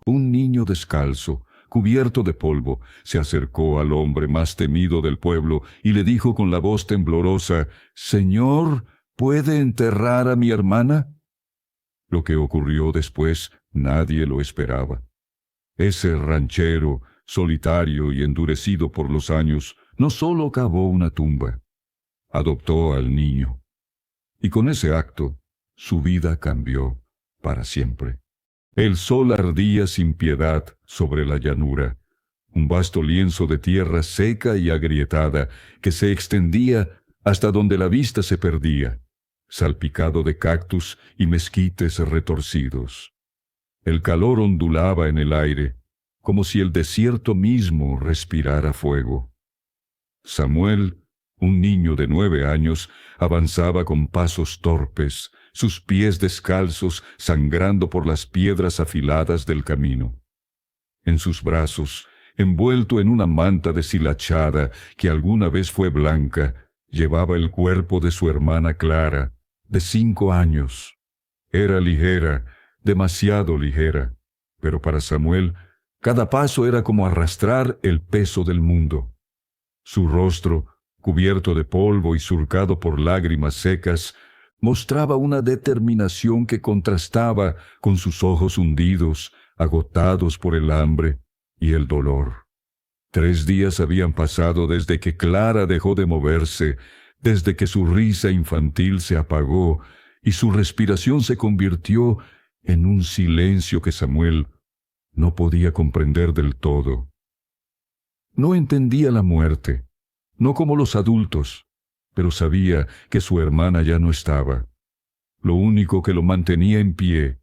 Un niño descalzo, cubierto de polvo, se acercó al hombre más temido del pueblo y le dijo con la voz temblorosa: «Señor, ¿puede enterrar a mi hermana?». Lo que ocurrió después nadie lo esperaba. Ese ranchero, solitario y endurecido por los años, no solo cavó una tumba, adoptó al niño. Y con ese acto, su vida cambió para siempre. El sol ardía sin piedad sobre la llanura, un vasto lienzo de tierra seca y agrietada que se extendía hasta donde la vista se perdía, salpicado de cactus y mezquites retorcidos. El calor ondulaba en el aire, como si el desierto mismo respirara fuego. Samuel, un niño de 9 años, avanzaba con pasos torpes, sus pies descalzos sangrando por las piedras afiladas del camino. En sus brazos, envuelto en una manta deshilachada que alguna vez fue blanca, llevaba el cuerpo de su hermana Clara, de 5 años. Era ligera, demasiado ligera, pero para Samuel, cada paso era como arrastrar el peso del mundo. Su rostro, cubierto de polvo y surcado por lágrimas secas, mostraba una determinación que contrastaba con sus ojos hundidos, agotados por el hambre y el dolor. 3 días habían pasado desde que Clara dejó de moverse, desde que su risa infantil se apagó y su respiración se convirtió en un silencio que Samuel no podía comprender del todo. No entendía la muerte, no como los adultos, pero sabía que su hermana ya no estaba. Lo único que lo mantenía en pie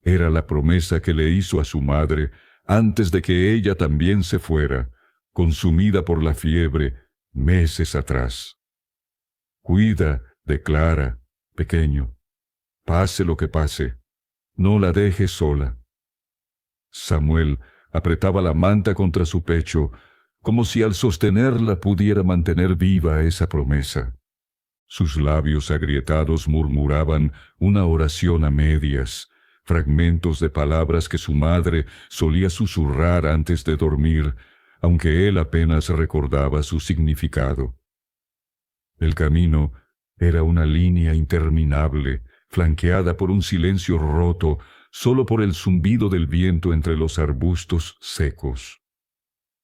era la promesa que le hizo a su madre antes de que ella también se fuera, consumida por la fiebre, meses atrás. Cuida de Clara, pequeño. Pase lo que pase, no la dejes sola. Samuel apretaba la manta contra su pecho, como si al sostenerla pudiera mantener viva esa promesa. Sus labios agrietados murmuraban una oración a medias, fragmentos de palabras que su madre solía susurrar antes de dormir, aunque él apenas recordaba su significado. El camino era una línea interminable, flanqueada por un silencio roto solo por el zumbido del viento entre los arbustos secos.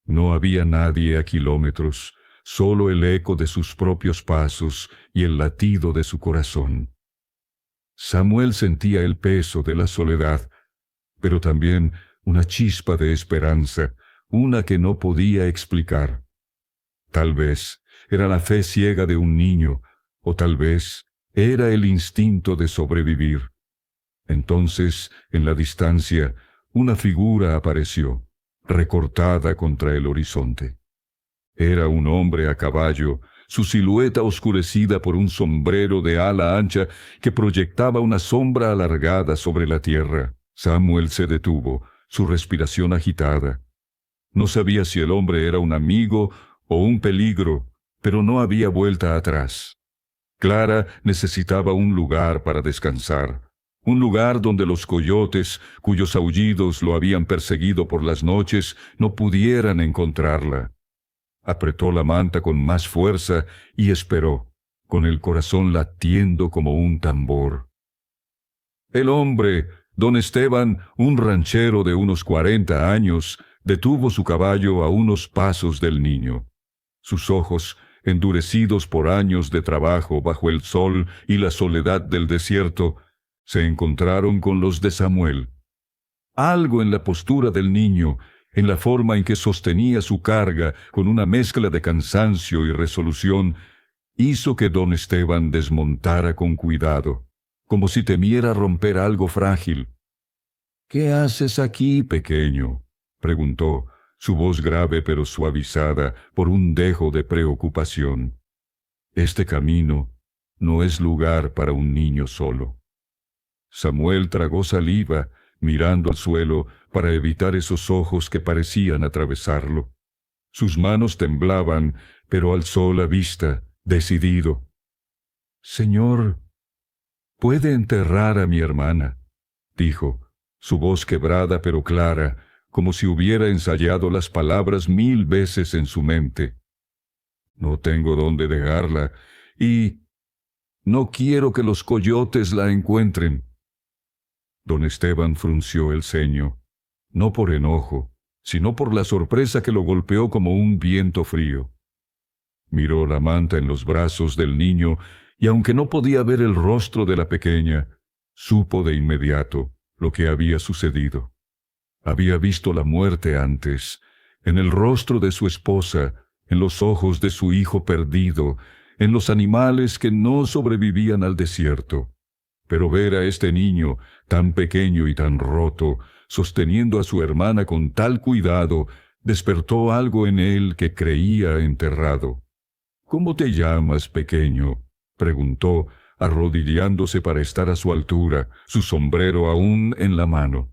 No había nadie a kilómetros, solo el eco de sus propios pasos y el latido de su corazón. Samuel sentía el peso de la soledad, pero también una chispa de esperanza, una que no podía explicar. Tal vez era la fe ciega de un niño, o tal vez era el instinto de sobrevivir. Entonces, en la distancia, una figura apareció, recortada contra el horizonte. Era un hombre a caballo, su silueta oscurecida por un sombrero de ala ancha que proyectaba una sombra alargada sobre la tierra. Samuel se detuvo, su respiración agitada. No sabía si el hombre era un amigo o un peligro, pero no había vuelta atrás. Clara necesitaba un lugar para descansar, un lugar donde los coyotes, cuyos aullidos lo habían perseguido por las noches, no pudieran encontrarla. Apretó la manta con más fuerza y esperó, con el corazón latiendo como un tambor. El hombre, don Esteban, un ranchero de unos 40 años, detuvo su caballo a unos pasos del niño. Sus ojos, endurecidos por años de trabajo bajo el sol y la soledad del desierto, se encontraron con los de Samuel. Algo en la postura del niño, en la forma en que sostenía su carga con una mezcla de cansancio y resolución, hizo que don Esteban desmontara con cuidado, como si temiera romper algo frágil. «¿Qué haces aquí, pequeño?», preguntó, su voz grave pero suavizada por un dejo de preocupación. «Este camino no es lugar para un niño solo». Samuel tragó saliva, mirando al suelo para evitar esos ojos que parecían atravesarlo. Sus manos temblaban, pero alzó la vista, decidido. «Señor, puede enterrar a mi hermana», dijo, su voz quebrada pero clara, como si hubiera ensayado las palabras 1000 veces en su mente. No tengo dónde dejarla, y no quiero que los coyotes la encuentren. Don Esteban frunció el ceño, no por enojo, sino por la sorpresa que lo golpeó como un viento frío. Miró la manta en los brazos del niño, y aunque no podía ver el rostro de la pequeña, supo de inmediato lo que había sucedido. Había visto la muerte antes, en el rostro de su esposa, en los ojos de su hijo perdido, en los animales que no sobrevivían al desierto. Pero ver a este niño, tan pequeño y tan roto, sosteniendo a su hermana con tal cuidado, despertó algo en él que creía enterrado. «¿Cómo te llamas, pequeño?», preguntó, arrodillándose para estar a su altura, su sombrero aún en la mano.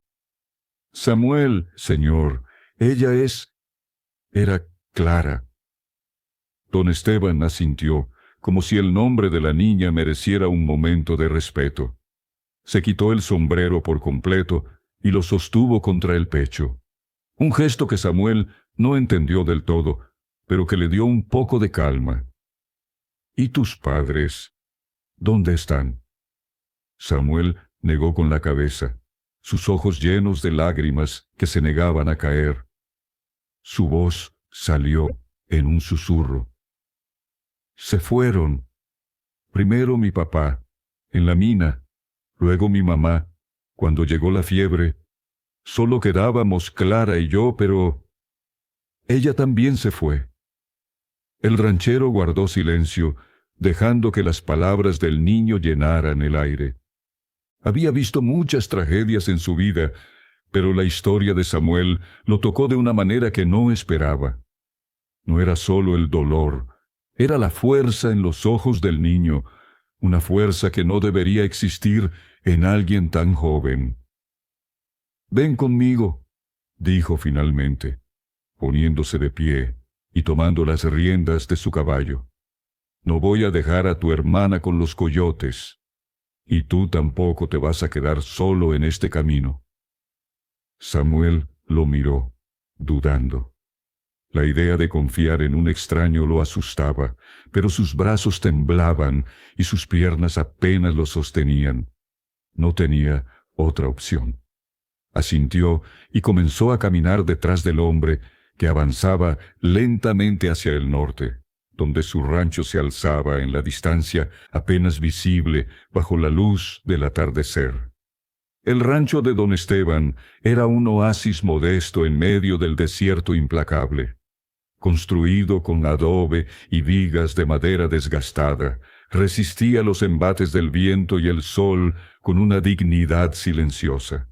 «Samuel, señor. Ella es...» Era Clara. Don Esteban asintió, como si el nombre de la niña mereciera un momento de respeto. Se quitó el sombrero por completo y lo sostuvo contra el pecho. Un gesto que Samuel no entendió del todo, pero que le dio un poco de calma. «¿Y tus padres? ¿Dónde están?». Samuel negó con la cabeza, sus ojos llenos de lágrimas que se negaban a caer. Su voz salió en un susurro. «Se fueron. Primero mi papá, en la mina, luego mi mamá, cuando llegó la fiebre. Solo quedábamos Clara y yo, pero ella también se fue». El ranchero guardó silencio, dejando que las palabras del niño llenaran el aire. Había visto muchas tragedias en su vida, pero la historia de Samuel lo tocó de una manera que no esperaba. No era solo el dolor, era la fuerza en los ojos del niño, una fuerza que no debería existir en alguien tan joven. «Ven conmigo», dijo finalmente, poniéndose de pie y tomando las riendas de su caballo. «No voy a dejar a tu hermana con los coyotes, y tú tampoco te vas a quedar solo en este camino». Samuel lo miró, dudando. La idea de confiar en un extraño lo asustaba, pero sus brazos temblaban y sus piernas apenas lo sostenían. No tenía otra opción. Asintió y comenzó a caminar detrás del hombre, que avanzaba lentamente hacia el norte, donde su rancho se alzaba en la distancia apenas visible bajo la luz del atardecer. El rancho de don Esteban era un oasis modesto en medio del desierto implacable. Construido con adobe y vigas de madera desgastada, resistía los embates del viento y el sol con una dignidad silenciosa.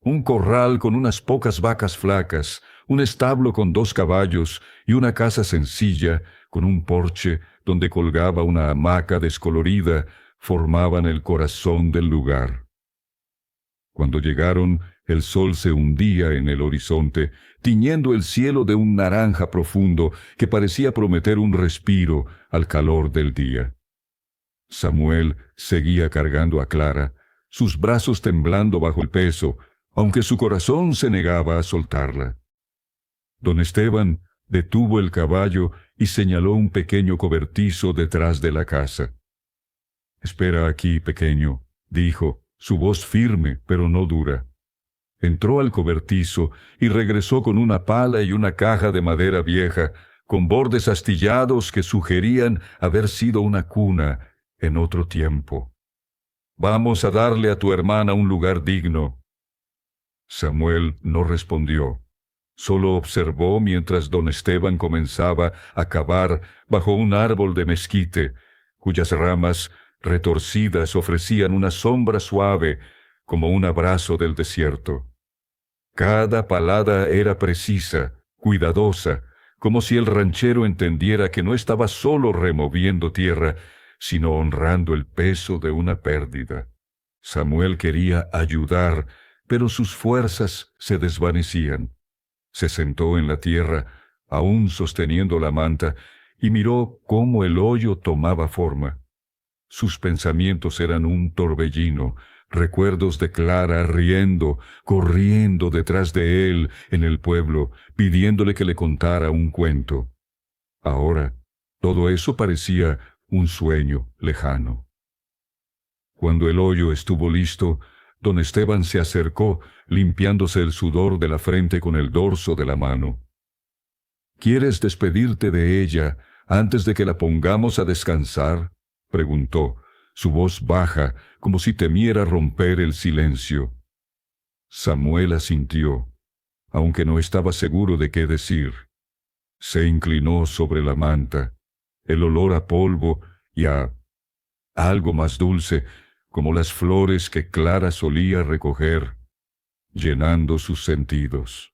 Un corral con unas pocas vacas flacas, un establo con 2 caballos y una casa sencilla con un porche donde colgaba una hamaca descolorida formaban el corazón del lugar. Cuando llegaron, el sol se hundía en el horizonte, tiñendo el cielo de un naranja profundo que parecía prometer un respiro al calor del día. Samuel seguía cargando a Clara, sus brazos temblando bajo el peso, aunque su corazón se negaba a soltarla. Don Esteban detuvo el caballo y señaló un pequeño cobertizo detrás de la casa. «Espera aquí, pequeño», dijo, su voz firme pero no dura. Entró al cobertizo y regresó con una pala y una caja de madera vieja, con bordes astillados que sugerían haber sido una cuna en otro tiempo. «Vamos a darle a tu hermana un lugar digno». Samuel no respondió. Solo observó mientras don Esteban comenzaba a cavar bajo un árbol de mezquite, cuyas ramas retorcidas ofrecían una sombra suave como un abrazo del desierto. Cada palada era precisa, cuidadosa, como si el ranchero entendiera que no estaba solo removiendo tierra, sino honrando el peso de una pérdida. Samuel quería ayudar, pero sus fuerzas se desvanecían. Se sentó en la tierra, aún sosteniendo la manta, y miró cómo el hoyo tomaba forma. Sus pensamientos eran un torbellino, recuerdos de Clara riendo, corriendo detrás de él en el pueblo, pidiéndole que le contara un cuento. Ahora, todo eso parecía un sueño lejano. Cuando el hoyo estuvo listo, don Esteban se acercó, limpiándose el sudor de la frente con el dorso de la mano. —¿Quieres despedirte de ella antes de que la pongamos a descansar? —preguntó, su voz baja, como si temiera romper el silencio. Samuel asintió, aunque no estaba seguro de qué decir. Se inclinó sobre la manta. El olor a polvo y a algo más dulce, como las flores que Clara solía recoger, llenando sus sentidos.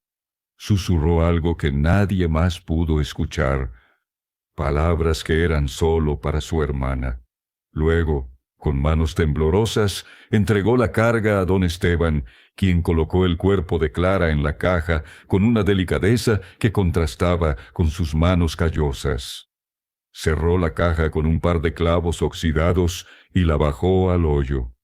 Susurró algo que nadie más pudo escuchar, palabras que eran solo para su hermana. Luego, con manos temblorosas, entregó la carga a don Esteban, quien colocó el cuerpo de Clara en la caja con una delicadeza que contrastaba con sus manos callosas. Cerró la caja con un par de clavos oxidados y la bajó al hoyo.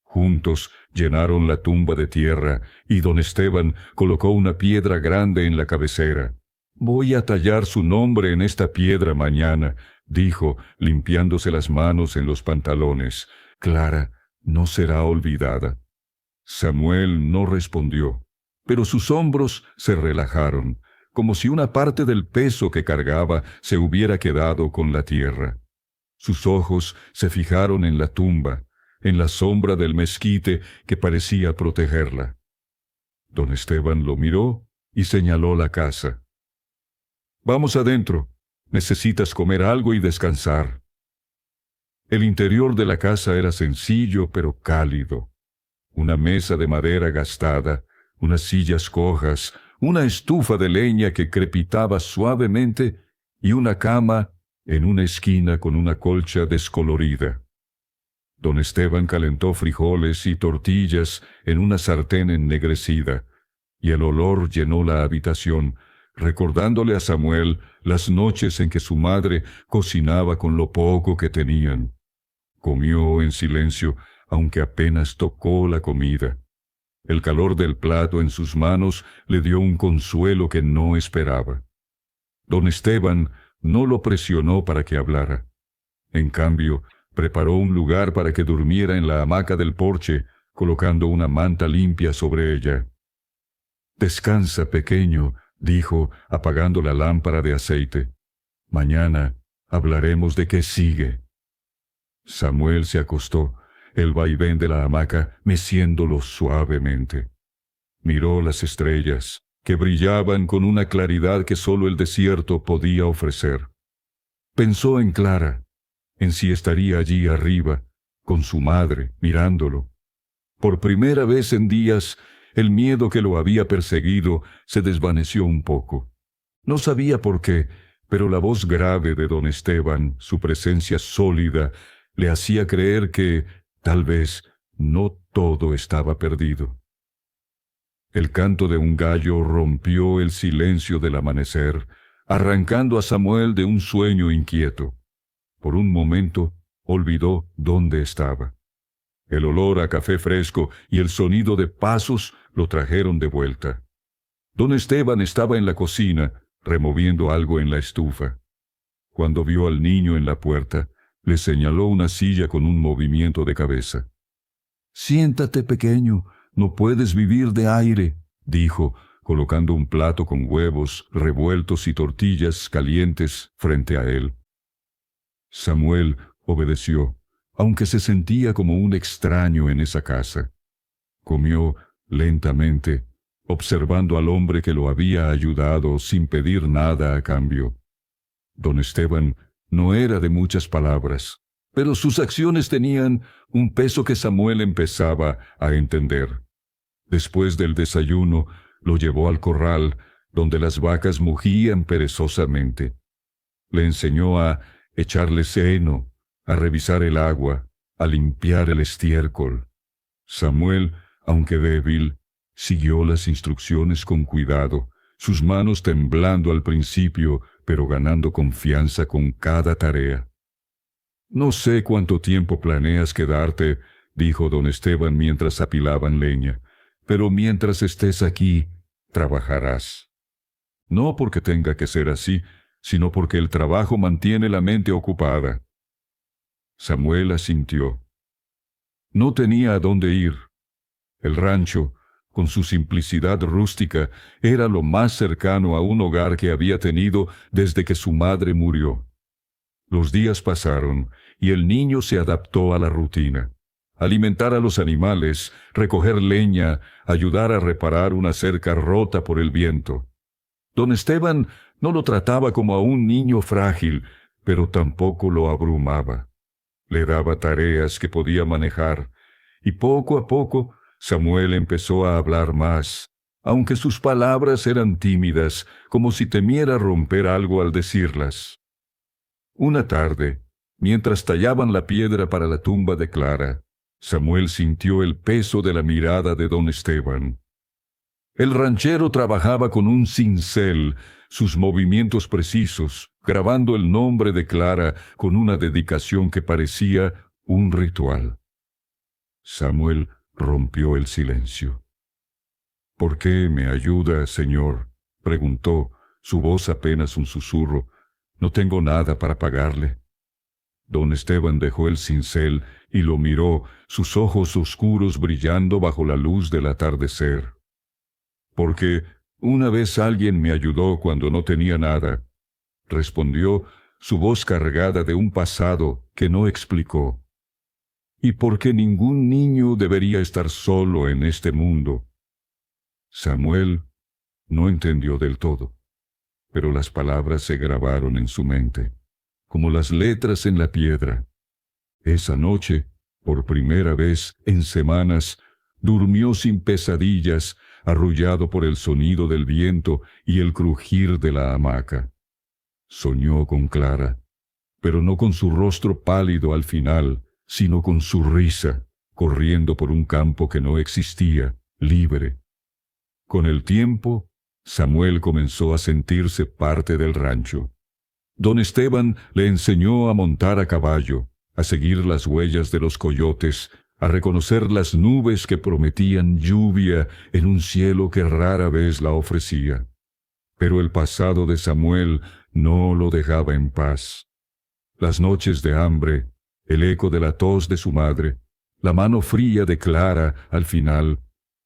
Juntos llenaron la tumba de tierra y don Esteban colocó una piedra grande en la cabecera. «Voy a tallar su nombre en esta piedra mañana», dijo, limpiándose las manos en los pantalones. «Clara no será olvidada». Samuel no respondió, pero sus hombros se relajaron, como si una parte del peso que cargaba se hubiera quedado con la tierra. Sus ojos se fijaron en la tumba, en la sombra del mezquite que parecía protegerla. Don Esteban lo miró y señaló la casa. «Vamos adentro. Necesitas comer algo y descansar». El interior de la casa era sencillo pero cálido. Una mesa de madera gastada, unas sillas cojas, una estufa de leña que crepitaba suavemente y una cama en una esquina con una colcha descolorida. Don Esteban calentó frijoles y tortillas en una sartén ennegrecida, y el olor llenó la habitación, recordándole a Samuel las noches en que su madre cocinaba con lo poco que tenían. Comió en silencio, aunque apenas tocó la comida. El calor del plato en sus manos le dio un consuelo que no esperaba. Don Esteban no lo presionó para que hablara. En cambio, preparó un lugar para que durmiera en la hamaca del porche, colocando una manta limpia sobre ella. «Descansa, pequeño», dijo, apagando la lámpara de aceite. «Mañana hablaremos de qué sigue». Samuel se acostó, el vaivén de la hamaca meciéndolo suavemente. Miró las estrellas, que brillaban con una claridad que sólo el desierto podía ofrecer. Pensó en Clara, en si estaría allí arriba, con su madre, mirándolo. Por primera vez en días, el miedo que lo había perseguido se desvaneció un poco. No sabía por qué, pero la voz grave de don Esteban, su presencia sólida, le hacía creer que, tal vez, no todo estaba perdido. El canto de un gallo rompió el silencio del amanecer, arrancando a Samuel de un sueño inquieto. Por un momento, olvidó dónde estaba. El olor a café fresco y el sonido de pasos lo trajeron de vuelta. Don Esteban estaba en la cocina, removiendo algo en la estufa. Cuando vio al niño en la puerta, le señaló una silla con un movimiento de cabeza. «Siéntate, pequeño, no puedes vivir de aire», dijo, colocando un plato con huevos revueltos y tortillas calientes frente a él. Samuel obedeció, aunque se sentía como un extraño en esa casa. Comió lentamente, observando al hombre que lo había ayudado sin pedir nada a cambio. Don Esteban no era de muchas palabras, pero sus acciones tenían un peso que Samuel empezaba a entender. Después del desayuno, lo llevó al corral, donde las vacas mugían perezosamente. Le enseñó a echarle heno, a revisar el agua, a limpiar el estiércol. Samuel, aunque débil, siguió las instrucciones con cuidado, sus manos temblando al principio, pero ganando confianza con cada tarea. «No sé cuánto tiempo planeas quedarte, dijo don Esteban mientras apilaban leña, pero mientras estés aquí, trabajarás. No porque tenga que ser así, sino porque el trabajo mantiene la mente ocupada. Samuel asintió. No tenía a dónde ir. El rancho, con su simplicidad rústica, era lo más cercano a un hogar que había tenido desde que su madre murió. Los días pasaron y el niño se adaptó a la rutina. Alimentar a los animales, recoger leña, ayudar a reparar una cerca rota por el viento. Don Esteban no lo trataba como a un niño frágil, pero tampoco lo abrumaba. Le daba tareas que podía manejar, y poco a poco Samuel empezó a hablar más, aunque sus palabras eran tímidas, como si temiera romper algo al decirlas. Una tarde, mientras tallaban la piedra para la tumba de Clara, Samuel sintió el peso de la mirada de don Esteban. El ranchero trabajaba con un cincel, sus movimientos precisos, grabando el nombre de Clara con una dedicación que parecía un ritual. Samuel rompió el silencio. «¿Por qué me ayuda, señor?», preguntó, su voz apenas un susurro. «No tengo nada para pagarle». Don Esteban dejó el cincel y lo miró, sus ojos oscuros brillando bajo la luz del atardecer. «Porque una vez alguien me ayudó cuando no tenía nada», respondió, su voz cargada de un pasado que no explicó. «Y porque ningún niño debería estar solo en este mundo». Samuel no entendió del todo, pero las palabras se grabaron en su mente, como las letras en la piedra. Esa noche, por primera vez en semanas, durmió sin pesadillas, arrullado por el sonido del viento y el crujir de la hamaca. Soñó con Clara, pero no con su rostro pálido al final, sino con su risa, corriendo por un campo que no existía, libre. Con el tiempo, Samuel comenzó a sentirse parte del rancho. Don Esteban le enseñó a montar a caballo, a seguir las huellas de los coyotes, a reconocer las nubes que prometían lluvia en un cielo que rara vez la ofrecía. Pero el pasado de Samuel no lo dejaba en paz. Las noches de hambre, el eco de la tos de su madre, la mano fría de Clara al final,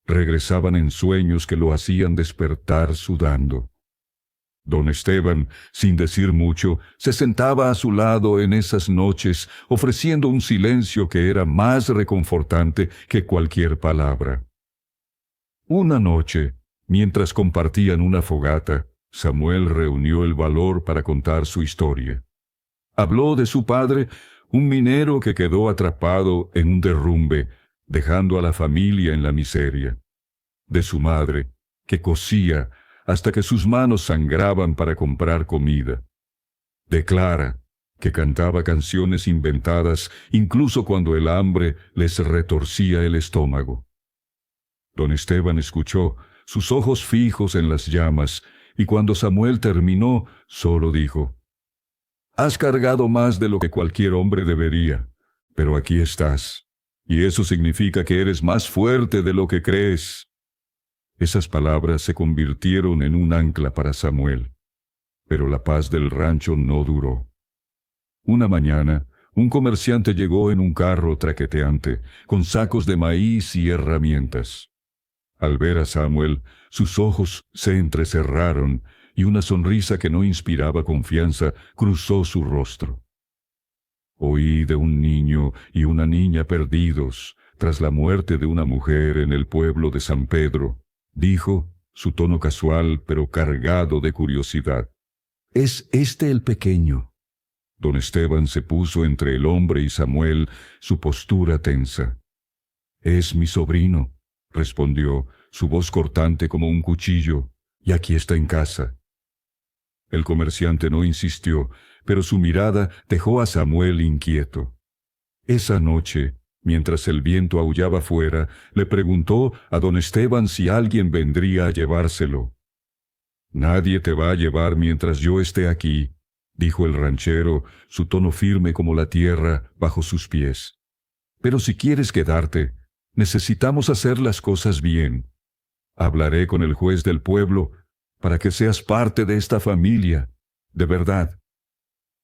regresaban en sueños que lo hacían despertar sudando. Don Esteban, sin decir mucho, se sentaba a su lado en esas noches, ofreciendo un silencio que era más reconfortante que cualquier palabra. Una noche, mientras compartían una fogata, Samuel reunió el valor para contar su historia. Habló de su padre, un minero que quedó atrapado en un derrumbe, dejando a la familia en la miseria. De su madre, que cosía hasta que sus manos sangraban para comprar comida. De Clara, que cantaba canciones inventadas incluso cuando el hambre les retorcía el estómago. Don Esteban escuchó, sus ojos fijos en las llamas, y cuando Samuel terminó, solo dijo: «Has cargado más de lo que cualquier hombre debería, pero aquí estás, y eso significa que eres más fuerte de lo que crees». Esas palabras se convirtieron en un ancla para Samuel, pero la paz del rancho no duró. Una mañana, un comerciante llegó en un carro traqueteante, con sacos de maíz y herramientas. Al ver a Samuel, sus ojos se entrecerraron y una sonrisa que no inspiraba confianza cruzó su rostro. «Oí de un niño y una niña perdidos tras la muerte de una mujer en el pueblo de San Pedro», dijo, su tono casual pero cargado de curiosidad. «¿Es este el pequeño?». Don Esteban se puso entre el hombre y Samuel, su postura tensa. «Es mi sobrino», respondió, su voz cortante como un cuchillo, «y aquí está en casa». El comerciante no insistió, pero su mirada dejó a Samuel inquieto. Esa noche, mientras el viento aullaba fuera, le preguntó a don Esteban si alguien vendría a llevárselo. «Nadie te va a llevar mientras yo esté aquí», dijo el ranchero, su tono firme como la tierra bajo sus pies. Pero si quieres quedarte, necesitamos hacer las cosas bien. Hablaré con el juez del pueblo para que seas parte de esta familia, de verdad.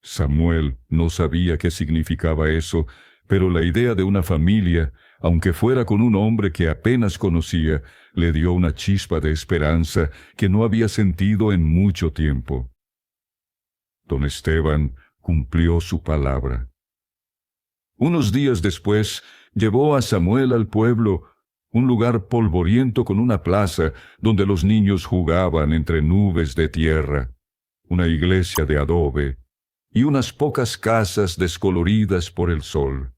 Samuel no sabía qué significaba eso, pero la idea de una familia, aunque fuera con un hombre que apenas conocía, le dio una chispa de esperanza que no había sentido en mucho tiempo. Don Esteban cumplió su palabra. Unos días después, llevó a Samuel al pueblo, un lugar polvoriento con una plaza donde los niños jugaban entre nubes de tierra, una iglesia de adobe y unas pocas casas descoloridas por el sol.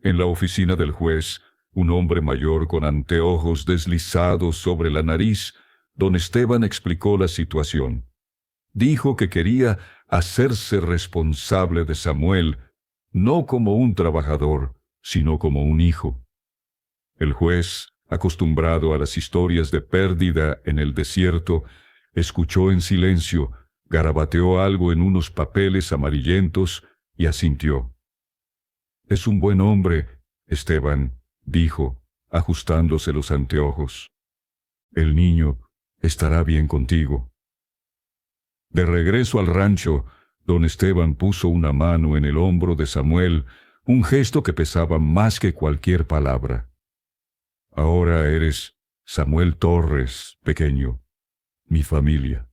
En la oficina del juez, un hombre mayor con anteojos deslizados sobre la nariz, don Esteban explicó la situación. Dijo que quería hacerse responsable de Samuel, no como un trabajador, sino como un hijo. El juez, acostumbrado a las historias de pérdida en el desierto, escuchó en silencio, garabateó algo en unos papeles amarillentos y asintió. «Es un buen hombre, Esteban», dijo, ajustándose los anteojos. «El niño estará bien contigo». De regreso al rancho, don Esteban puso una mano en el hombro de Samuel, un gesto que pesaba más que cualquier palabra. «Ahora eres Samuel Torres, pequeño, mi familia».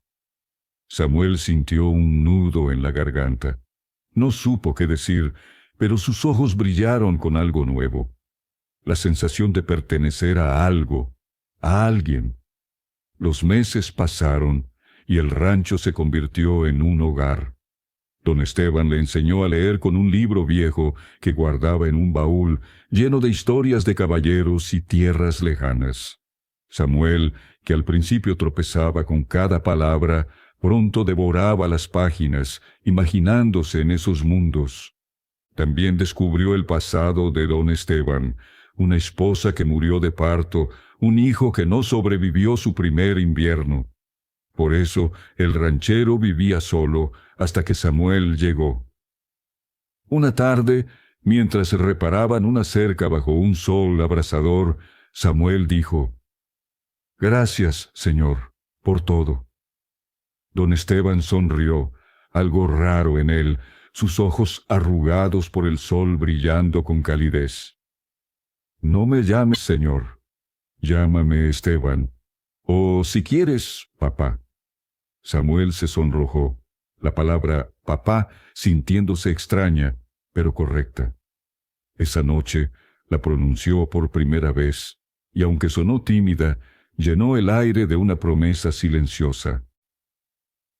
Samuel sintió un nudo en la garganta. No supo qué decir, pero sus ojos brillaron con algo nuevo. La sensación de pertenecer a algo, a alguien. Los meses pasaron y el rancho se convirtió en un hogar. Don Esteban le enseñó a leer con un libro viejo que guardaba en un baúl lleno de historias de caballeros y tierras lejanas. Samuel, que al principio tropezaba con cada palabra, pronto devoraba las páginas, imaginándose en esos mundos. También descubrió el pasado de don Esteban, una esposa que murió de parto, un hijo que no sobrevivió su primer invierno. Por eso el ranchero vivía solo hasta que Samuel llegó. Una tarde, mientras reparaban una cerca bajo un sol abrasador, Samuel dijo: «Gracias, Señor, por todo». Don Esteban sonrió, algo raro en él, sus ojos arrugados por el sol brillando con calidez. «No me llames Señor, llámame Esteban, o si quieres, papá». Samuel se sonrojó, la palabra papá sintiéndose extraña, pero correcta. Esa noche la pronunció por primera vez, y aunque sonó tímida, llenó el aire de una promesa silenciosa.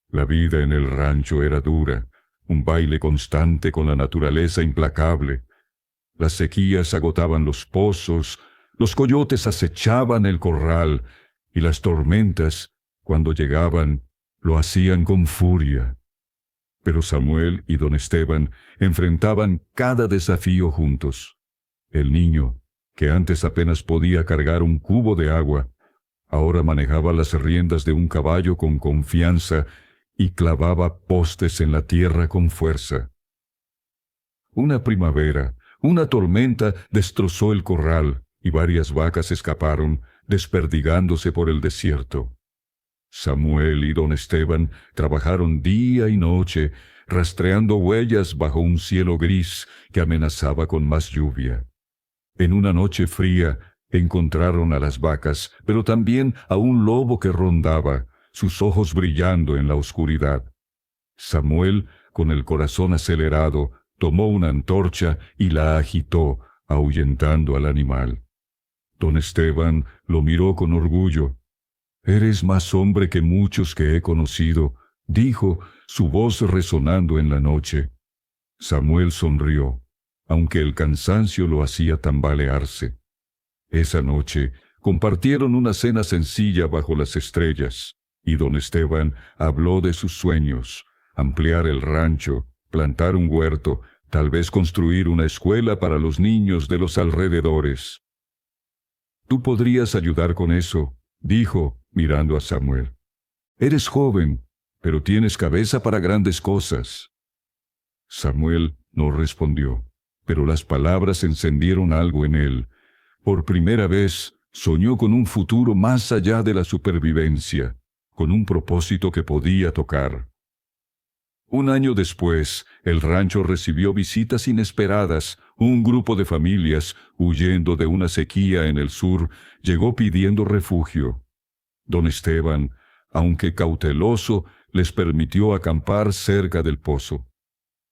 La vida en el rancho era dura, un baile constante con la naturaleza implacable. Las sequías agotaban los pozos, los coyotes acechaban el corral, y las tormentas, cuando llegaban, lo hacían con furia. Pero Samuel y don Esteban enfrentaban cada desafío juntos. El niño, que antes apenas podía cargar un cubo de agua, ahora manejaba las riendas de un caballo con confianza y clavaba postes en la tierra con fuerza. Una primavera, una tormenta destrozó el corral y varias vacas escaparon, desperdigándose por el desierto. Samuel y don Esteban trabajaron día y noche, rastreando huellas bajo un cielo gris que amenazaba con más lluvia. En una noche fría encontraron a las vacas, pero también a un lobo que rondaba, sus ojos brillando en la oscuridad. Samuel, con el corazón acelerado, tomó una antorcha y la agitó, ahuyentando al animal. Don Esteban lo miró con orgullo. «Eres más hombre que muchos que he conocido», dijo, su voz resonando en la noche. Samuel sonrió, aunque el cansancio lo hacía tambalearse. Esa noche compartieron una cena sencilla bajo las estrellas, y don Esteban habló de sus sueños: ampliar el rancho, plantar un huerto, tal vez construir una escuela para los niños de los alrededores. «Tú podrías ayudar con eso», dijo, mirando a Samuel. «Eres joven, pero tienes cabeza para grandes cosas». Samuel no respondió. Pero las palabras encendieron algo en él. Por primera vez, soñó con un futuro más allá de la supervivencia, con un propósito que podía tocar. Un año después, el rancho recibió visitas inesperadas. Un grupo de familias, huyendo de una sequía en el sur, llegó pidiendo refugio. Don Esteban, aunque cauteloso, les permitió acampar cerca del pozo.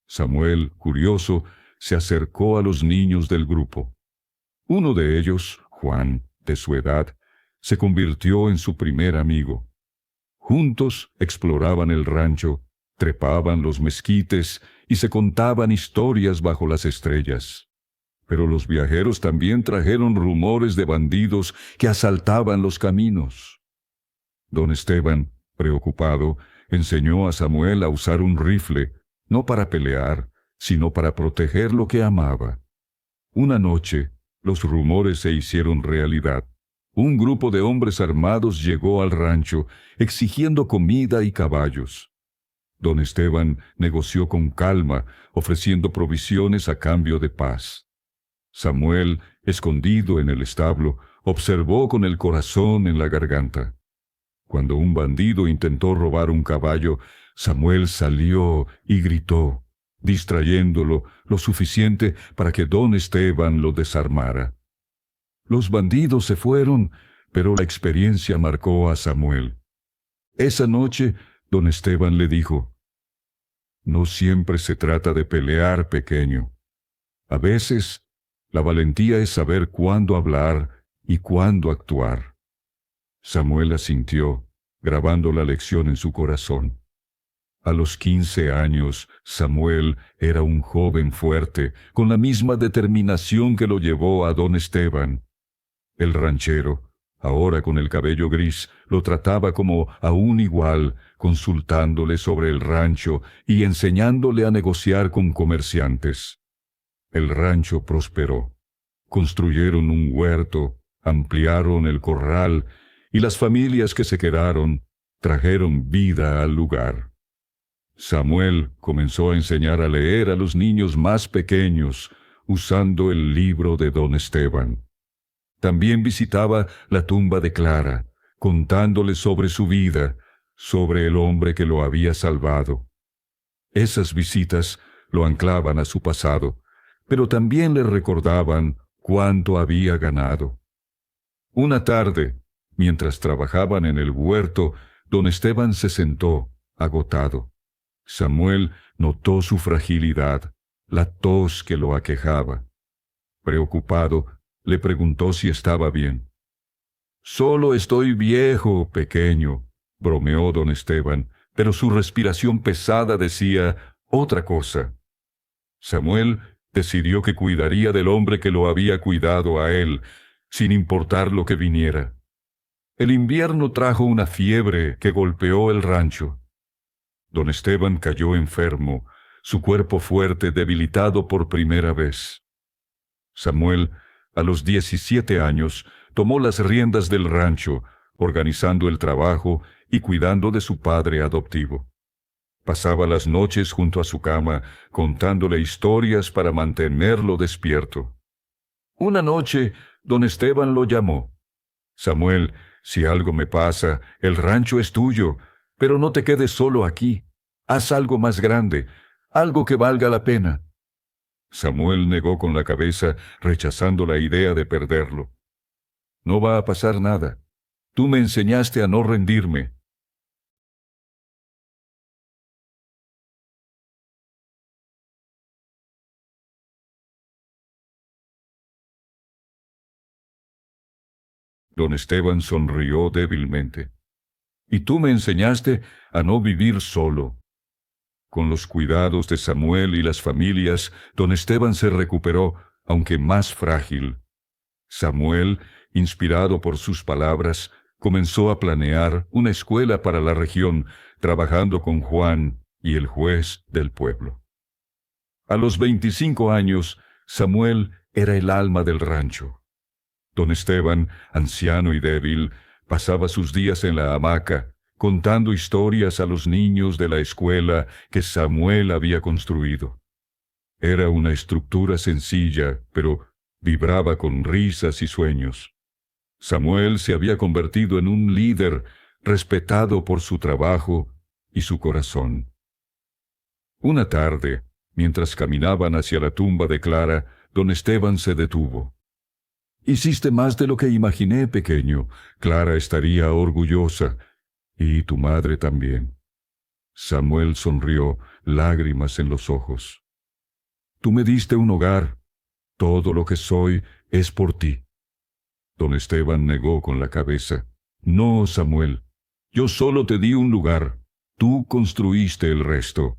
Samuel, curioso, se acercó a los niños del grupo. Uno de ellos, Juan, de su edad, se convirtió en su primer amigo. Juntos exploraban el rancho, trepaban los mezquites y se contaban historias bajo las estrellas. Pero los viajeros también trajeron rumores de bandidos que asaltaban los caminos. Don Esteban, preocupado, enseñó a Samuel a usar un rifle, no para pelear, sino para proteger lo que amaba. Una noche, los rumores se hicieron realidad. Un grupo de hombres armados llegó al rancho, exigiendo comida y caballos. Don Esteban negoció con calma, ofreciendo provisiones a cambio de paz. Samuel, escondido en el establo, observó con el corazón en la garganta. Cuando un bandido intentó robar un caballo, Samuel salió y gritó, distrayéndolo lo suficiente para que don Esteban lo desarmara. Los bandidos se fueron, pero la experiencia marcó a Samuel. Esa noche, don Esteban le dijo, «No siempre se trata de pelear, pequeño. A veces, la valentía es saber cuándo hablar y cuándo actuar». Samuel asintió, grabando la lección en su corazón. A los 15 años, Samuel era un joven fuerte, con la misma determinación que lo llevó a don Esteban. El ranchero, ahora con el cabello gris, lo trataba como a un igual, consultándole sobre el rancho y enseñándole a negociar con comerciantes. El rancho prosperó. Construyeron un huerto, ampliaron el corral, y las familias que se quedaron trajeron vida al lugar. Samuel comenzó a enseñar a leer a los niños más pequeños, usando el libro de don Esteban. También visitaba la tumba de Clara, contándole sobre su vida, sobre el hombre que lo había salvado. Esas visitas lo anclaban a su pasado, pero también le recordaban cuánto había ganado. Una tarde, mientras trabajaban en el huerto, don Esteban se sentó, agotado. Samuel notó su fragilidad, la tos que lo aquejaba. Preocupado, le preguntó si estaba bien. «Solo estoy viejo, pequeño», bromeó don Esteban, pero su respiración pesada decía otra cosa. Samuel decidió que cuidaría del hombre que lo había cuidado a él, sin importar lo que viniera. El invierno trajo una fiebre que golpeó el rancho. Don Esteban cayó enfermo, su cuerpo fuerte debilitado por primera vez. Samuel, a los 17 años, tomó las riendas del rancho, organizando el trabajo y cuidando de su padre adoptivo. Pasaba las noches junto a su cama, contándole historias para mantenerlo despierto. Una noche, don Esteban lo llamó. «Samuel, si algo me pasa, el rancho es tuyo, pero no te quedes solo aquí. Haz algo más grande, algo que valga la pena». Samuel negó con la cabeza, rechazando la idea de perderlo. «No va a pasar nada. Tú me enseñaste a no rendirme». Don Esteban sonrió débilmente. «Y tú me enseñaste a no vivir solo». Con los cuidados de Samuel y las familias, don Esteban se recuperó, aunque más frágil. Samuel, inspirado por sus palabras, comenzó a planear una escuela para la región, trabajando con Juan y el juez del pueblo. A los 25 años, Samuel era el alma del rancho. Don Esteban, anciano y débil, pasaba sus días en la hamaca, contando historias a los niños de la escuela que Samuel había construido. Era una estructura sencilla, pero vibraba con risas y sueños. Samuel se había convertido en un líder respetado por su trabajo y su corazón. Una tarde, mientras caminaban hacia la tumba de Clara, don Esteban se detuvo. «Hiciste más de lo que imaginé, pequeño. Clara estaría orgullosa, y tu madre también». Samuel sonrió, lágrimas en los ojos. «Tú me diste un hogar. Todo lo que soy es por ti». Don Esteban negó con la cabeza. «No, Samuel. Yo solo te di un lugar. Tú construiste el resto».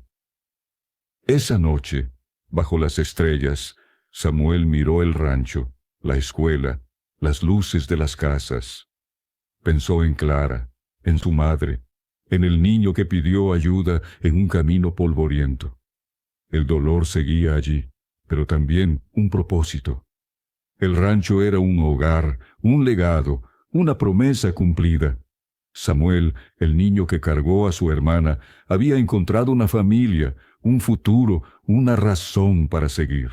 Esa noche, bajo las estrellas, Samuel miró el rancho, la escuela, las luces de las casas. Pensó en Clara, en su madre, en el niño que pidió ayuda en un camino polvoriento. El dolor seguía allí, pero también un propósito. El rancho era un hogar, un legado, una promesa cumplida. Samuel, el niño que cargó a su hermana, había encontrado una familia, un futuro, una razón para seguir.